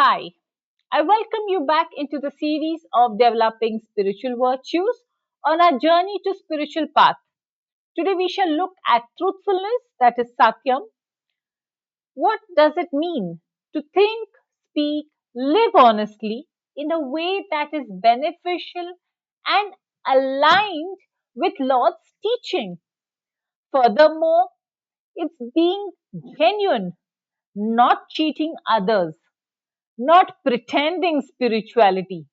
Hi, I welcome you back into the series of developing spiritual virtues on our journey to spiritual path. Today we shall look at truthfulness, that is Satyam. What does it mean to think, speak, live honestly in a way that is beneficial and aligned with Lord's teaching? Furthermore, it's being genuine, not cheating others, not pretending spirituality,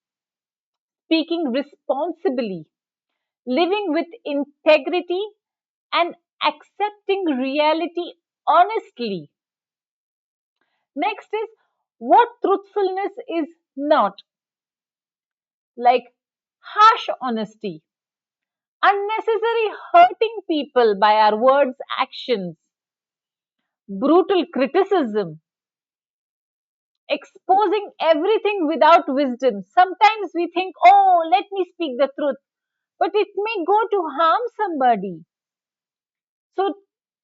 speaking responsibly, living with integrity, and accepting reality honestly. Next is what truthfulness is not, like harsh honesty, unnecessary hurting people by our words, actions, brutal criticism, exposing everything without wisdom. Sometimes we think, oh, let me speak the truth, but it may go to harm somebody. So,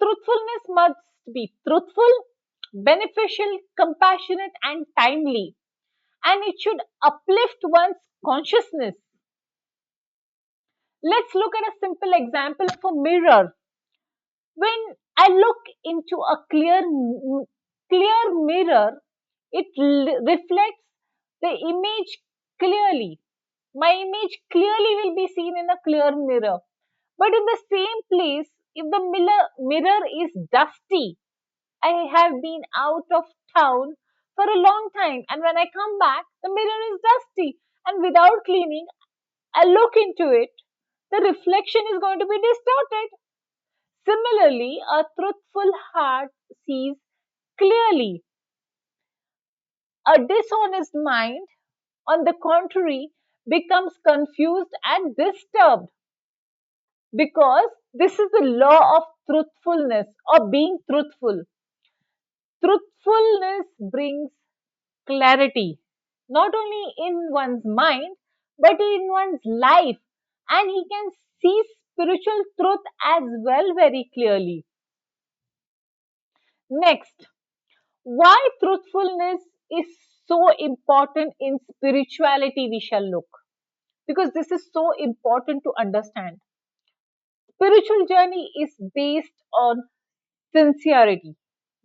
truthfulness must be truthful, beneficial, compassionate, and timely. And it should uplift one's consciousness. Let's look at a simple example of a mirror. When I look into a clear mirror, it reflects the image clearly. My image clearly will be seen in a clear mirror. But in the same place, if the mirror is dusty, I have been out of town for a long time, and when I come back, the mirror is dusty, and without cleaning, I look into it, the reflection is going to be distorted. Similarly, a truthful heart sees clearly. A dishonest mind, on the contrary, becomes confused and disturbed because this is the law of truthfulness or being truthful. Truthfulness brings clarity, not only in one's mind, but in one's life. And he can see spiritual truth as well very clearly. Next, why truthfulness is so important in spirituality, we shall look. Because this is so important to understand. Spiritual journey is based on sincerity.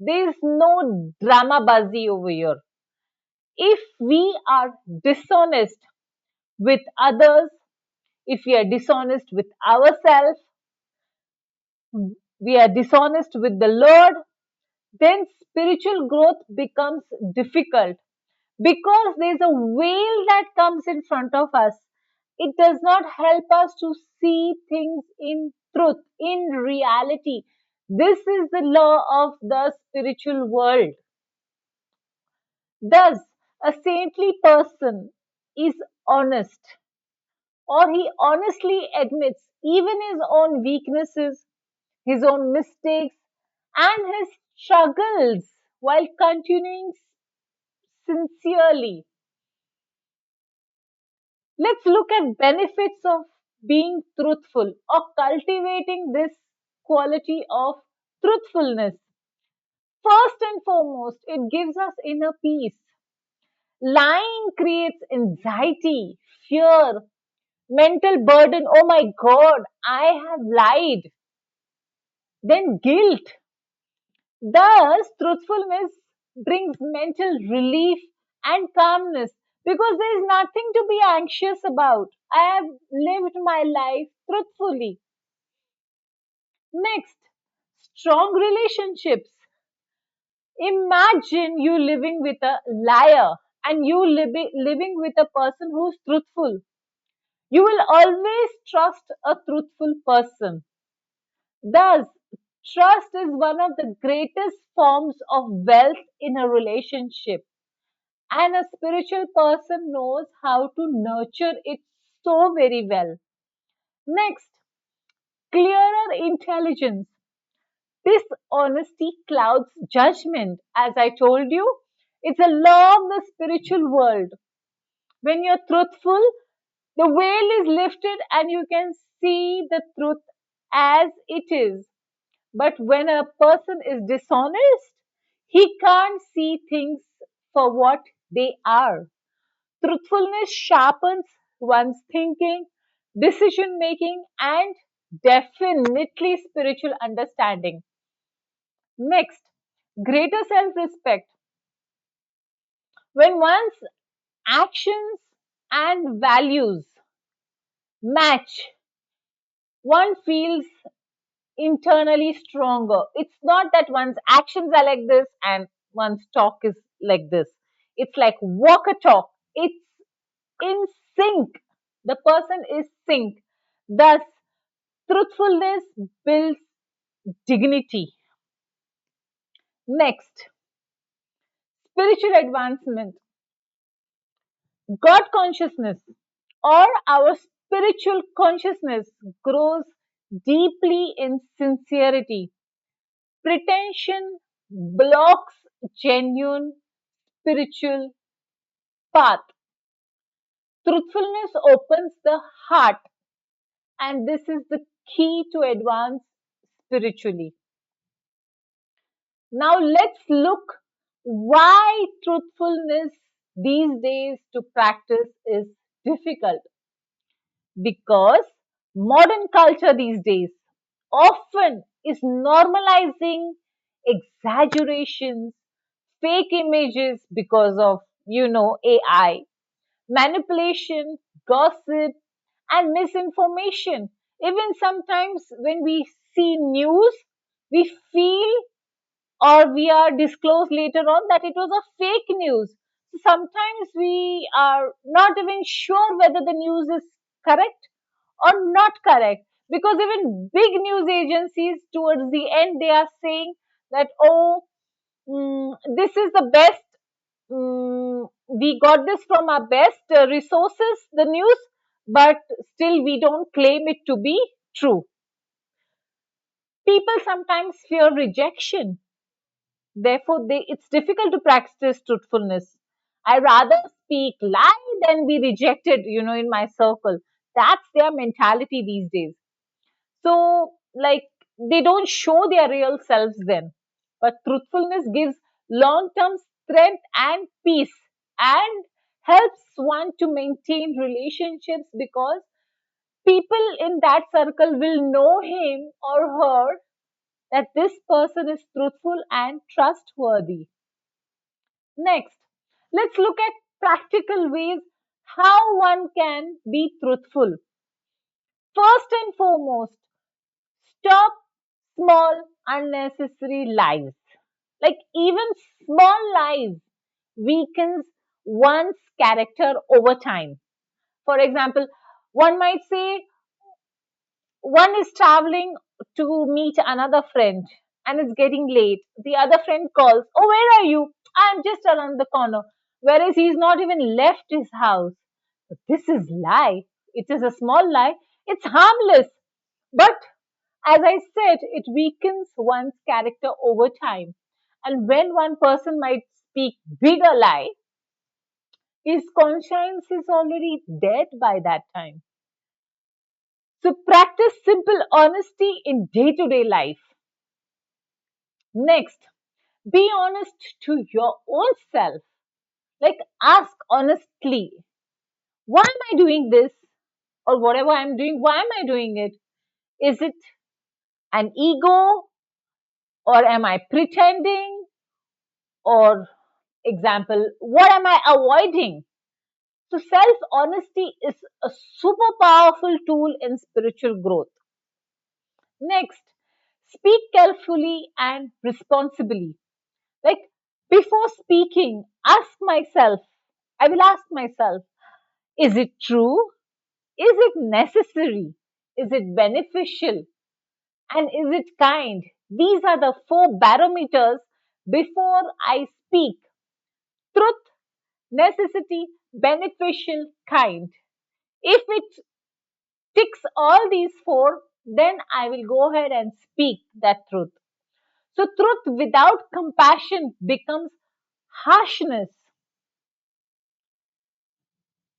There is no drama bazi over here. If we are dishonest with others, if we are dishonest with ourselves, we are dishonest with the Lord, then spiritual growth becomes difficult because there's a veil that comes in front of us. It does not help us to see things in truth, in reality. This is the law of the spiritual world. Thus, a saintly person is honest, or he honestly admits even his own weaknesses, his own mistakes, and his struggles while continuing sincerely. Let's look at benefits of being truthful or cultivating this quality of truthfulness. First and foremost, it gives us inner peace. Lying creates anxiety, fear, mental burden. Oh my God, I have lied. Then guilt. Thus, truthfulness brings mental relief and calmness because there is nothing to be anxious about. I have lived my life truthfully. Next, strong relationships. Imagine you living with a liar and you living with a person who's truthful. You will always trust a truthful person. Thus, trust is one of the greatest forms of wealth in a relationship, and a spiritual person knows how to nurture it so very well. Next, clearer intelligence. This honesty clouds judgment. As I told you, it's a law of the spiritual world. When you're truthful, the veil is lifted and you can see the truth as it is. But when a person is dishonest, he can't see things for what They are. Truthfulness sharpens one's thinking, decision making, and definitely spiritual understanding. Next, greater self respect. When one's actions and values match, one feels internally stronger. It's not that one's actions are like this and one's talk is like this. It's like walk a talk. It's in sync. The person is sync. Thus, truthfulness builds dignity. Next, spiritual advancement. God consciousness or our spiritual consciousness grows deeply in sincerity. Pretension blocks genuine spiritual path. Truthfulness opens the heart, and this is the key to advance spiritually. Now let's look why truthfulness these days to practice is difficult. Because modern culture these days often is normalizing exaggerations, fake images because of, AI, manipulation, gossip, and misinformation. Even sometimes when we see news, we feel or we are disclosed later on that it was a fake news. So sometimes we are not even sure whether the news is correct or not correct, because even big news agencies towards the end they are saying that, oh, this is the best, we got this from our best resources, the news, but still we don't claim it to be true. People sometimes fear rejection. Therefore, it's difficult to practice truthfulness. I rather speak lie than be rejected, in my circle. That's their mentality these days. So, like, they don't show their real selves then. But truthfulness gives long term strength and peace and helps one to maintain relationships, because people in that circle will know him or her that this person is truthful and trustworthy. Next, let's look at practical ways how one can be truthful. First and foremost, stop small unnecessary lies. Like, even small lies weakens one's character over time. For example, one might say one is traveling to meet another friend and it's getting late. The other friend calls, oh, where are you? I'm just around the corner. Whereas he's not even left his house. This is lie. It is a small lie. It's harmless. But as I said, it weakens one's character over time. And when one person might speak bigger lie, his conscience is already dead by that time. So practice simple honesty in day to day life. Next, be honest to your own self. Like, ask honestly, why am I doing this? Or whatever I'm doing, why am I doing it? Is it an ego? Or am I pretending? Or, example, what am I avoiding? So, self honesty is a super powerful tool in spiritual growth. Next, speak carefully and responsibly. Like, before speaking, I will ask myself, is it true? Is it necessary? Is it beneficial? And is it kind? These are the four barometers before I speak. Truth, necessity, beneficial, kind. If it ticks all these four, then I will go ahead and speak that truth. So, truth without compassion becomes harshness.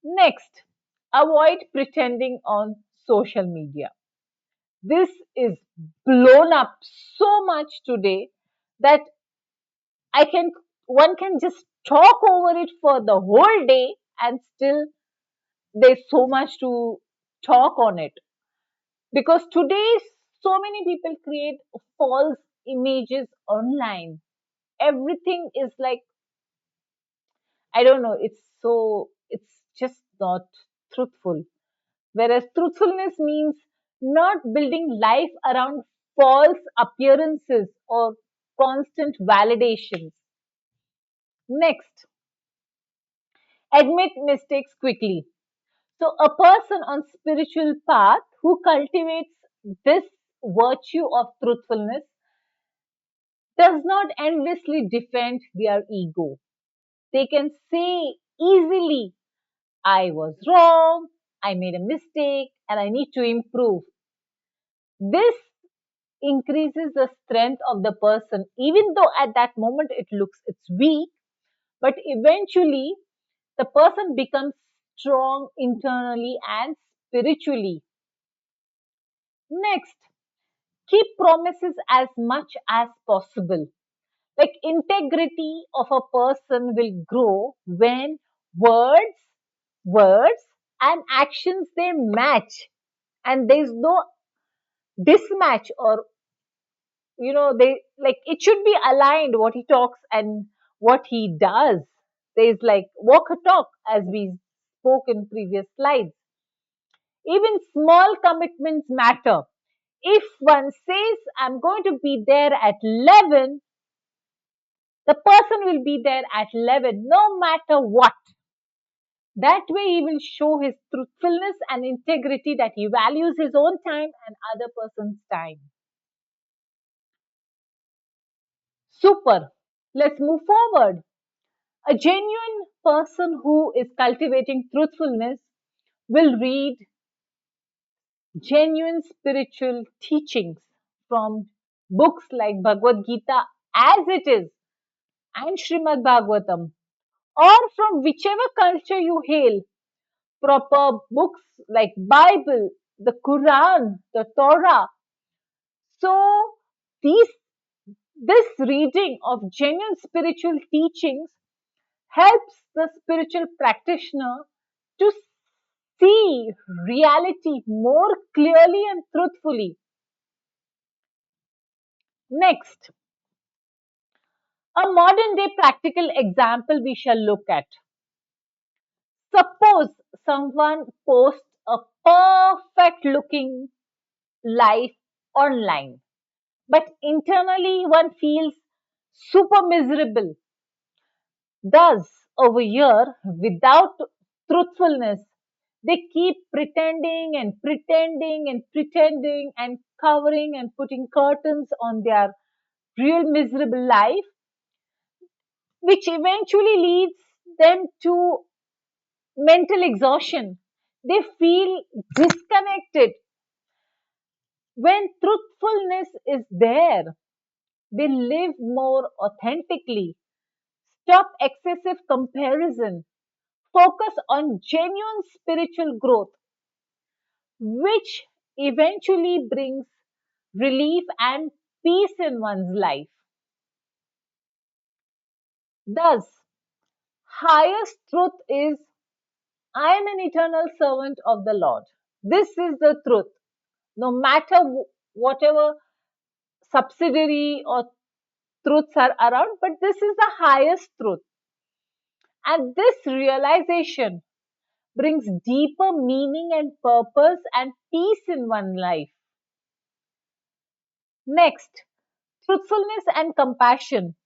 Next, avoid pretending on social media. This is blown up so much today that I can one can just talk over it for the whole day and still there's so much to talk on it. Because today, so many people create false images online. Everything is like, I don't know, it's just not truthful. Whereas truthfulness means not building life around false appearances or constant validations. Next, admit mistakes quickly. So a person on spiritual path who cultivates this virtue of truthfulness does not endlessly defend their ego. They can say easily, I was wrong, I made a mistake, and I need to improve. This increases the strength of the person, even though at that moment it looks it's weak, but eventually the person becomes strong internally and spiritually. Next, keep promises as much as possible. Like integrity of a person will grow when words, words and actions they match, and there is no mismatch, or they like it should be aligned what he talks and what he does. There is like walk a talk, as we spoke in previous slides. Even small commitments matter. If one says, I'm going to be there at 11, the person will be there at 11 no matter what. That way, he will show his truthfulness and integrity, that he values his own time and other person's time. Super. Let's move forward. A genuine person who is cultivating truthfulness will read genuine spiritual teachings from books like Bhagavad Gita as it is and Srimad Bhagavatam, or from whichever culture you hail, proper books like Bible, the Quran, the Torah. So these this reading of genuine spiritual teachings helps the spiritual practitioner to see reality more clearly and truthfully. Next, a modern day practical example we shall look at. Suppose someone posts a perfect looking life online, but internally one feels super miserable. Thus, over here, without truthfulness, they keep pretending and pretending and pretending and covering and putting curtains on their real miserable life, which eventually leads them to mental exhaustion. They feel disconnected. When truthfulness is there, they live more authentically. Stop excessive comparison. Focus on genuine spiritual growth, which eventually brings relief and peace in one's life. Thus, highest truth is, I am an eternal servant of the Lord. This is the truth. No matter whatever subsidiary or truths are around, but this is the highest truth. And this realization brings deeper meaning and purpose and peace in one life. Next, truthfulness and compassion.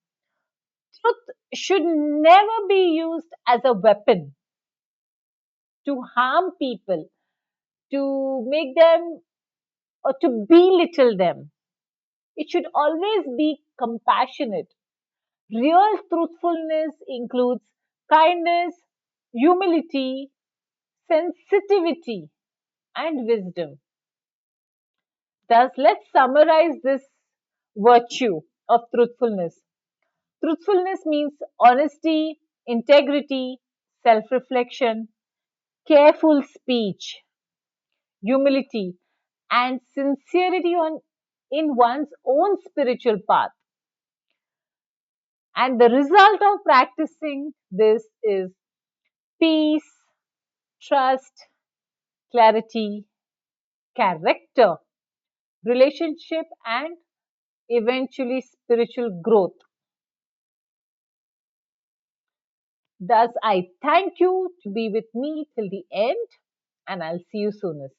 Truth should never be used as a weapon to harm people, to make them or to belittle them. It should always be compassionate. Real truthfulness includes kindness, humility, sensitivity, and wisdom. Thus, let's summarize this virtue of truthfulness. Truthfulness means honesty, integrity, self reflection, careful speech, humility, and sincerity in one's own spiritual path. And the result of practicing this is peace, trust, clarity, character, relationship, and eventually spiritual growth. Thus, I thank you to be with me till the end, and I'll see you soonest.